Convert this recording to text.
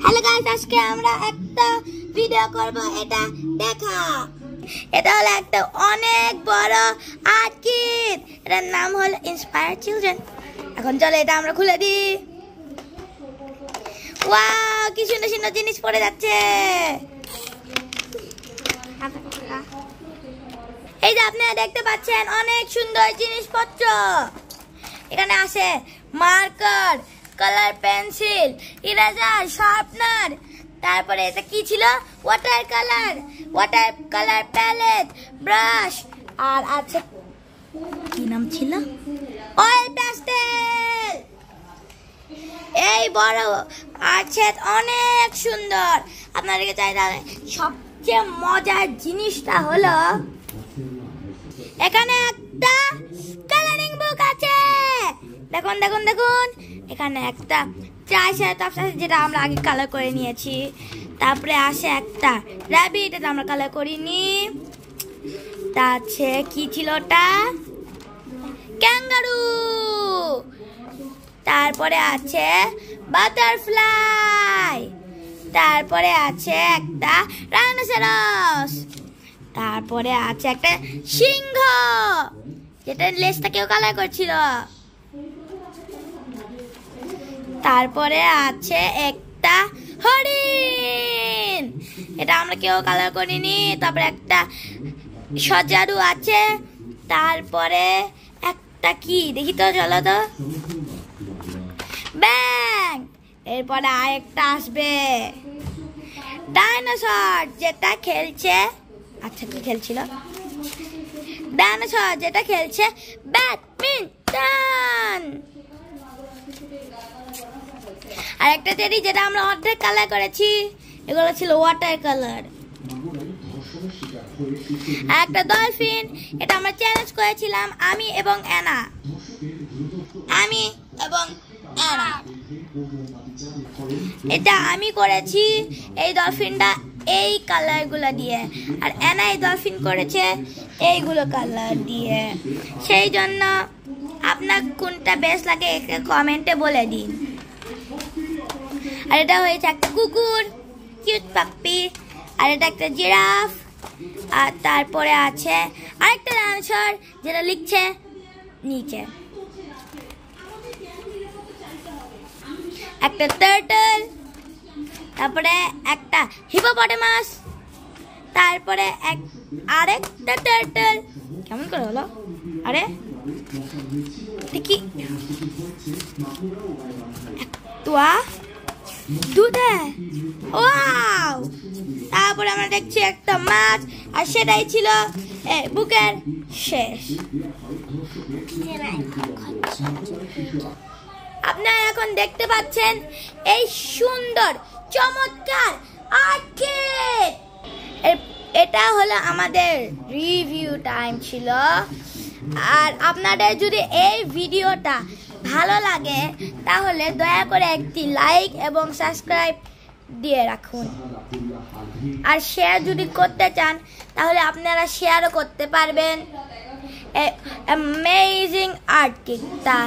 Hello guys, আজকে আমরা একটা ভিডিও করব। এটা দেখা, এটা হলো একটা অনেক বড় আর্ট কিট। এটার নাম হলো ইন্সপায়ার চিলড্রেন। এখন চলো এটা আমরা খুলে দিই। ওয়াও, কি সুন্দর সুন্দর জিনিস পড়ে যাচ্ছে। এই যে আপনারা দেখতে পাচ্ছেন অনেক সুন্দর জিনিসপত্র। এখানে আছে marker, colour pencil, eraser, sharpener, তারপরে এটা কি ছিল, ওয়াটার কালার প্যালেট, ব্রাশ, আর আছে কি নাম ছিল, অয়েল প্যাস্টেল। এই বড় আছে, অনেক সুন্দর। আপনাদেরকে চাই তাহলে সবচেয়ে মজার জিনিসটা হলো এখানে একটা কালারিং বুক আছে। দেখুন দেখুন দেখুন, এখানে একটা ট্রাইসারাটপস আছে যেটা আমরা আগে কালার করে নিয়েছি। তারপরে আসে একটা র‍্যাবিট, এটা আমরা কালার করিনি। তা আছে কি ছিল ওটা, ক্যাঙ্গারু। তারপরে আছে বাটারফ্লাই। তারপরে আছে একটা রাইনোসেরাস। তারপরে আছে একটা সিংহ, যেটা লেজটা কেউ কালার করছিল। তারপরে আছে একটা হরিণ, এটা আমরা কেউ কালার করিনি। তারপরে একটা সজারু আছে। তারপরে একটা কি দেখি তো, চলো তো, ব্যাং। এরপরে আরেকটা আসবে ডাইনোসর, যেটা খেলছে, আচ্ছা কি খেলছিল, ডাইনোসর যেটা খেলছে ব্যাডমিন্টন। আর একটা টেডি, যেটা আমরা অর্ধেক কালার করেছি, এগুলো ছিল ওয়াটার কালার। আর একটা ডলফিন, এটা আমরা চ্যালেঞ্জ করেছিলাম আমি এবং অ্যানা। এটা আমি করেছি এই ডলফিনটা এই কালারগুলো দিয়ে, আর অ্যানা এই ডলফিন করেছে এইগুলো কালার দিয়ে। সেই জন্য আপনার কোনটা বেস্ট লাগে কমেন্টে বলে দিন। আর এটা হয়েছে একটা কুকুর, কিউট পাপ্পি। আর এটা একটা জিরাফ। আর তারপরে আছে আরেকটা ডাইনোসর, যেটা লিখছে নিচে। একটা টার্টল, তারপরে একটা হিপোপটেমাস, তারপরে আরেকটা টার্টল। কেমন করে হলো, আরে দেখি, তোয়া দুধে, ওয়াও। তারপরে আমরা দেখছি একটা মাছ, আর সেটাই ছিল বুকের শেষ। আপনারা এখন দেখতে পাচ্ছেন এই সুন্দর চমৎকার আর্ট কিট। এটা হলো আমাদের রিভিউ টাইম ছিল। আর আপনাদের যদি এই ভিডিওটা ভালো লাগে তাহলে দয়া করে একটি লাইক এবং সাবস্ক্রাইব দিয়ে রাখুন। আর শেয়ার যদি করতে চান তাহলে আপনারা শেয়ারও করতে পারবেন। Amazing art কিটটা।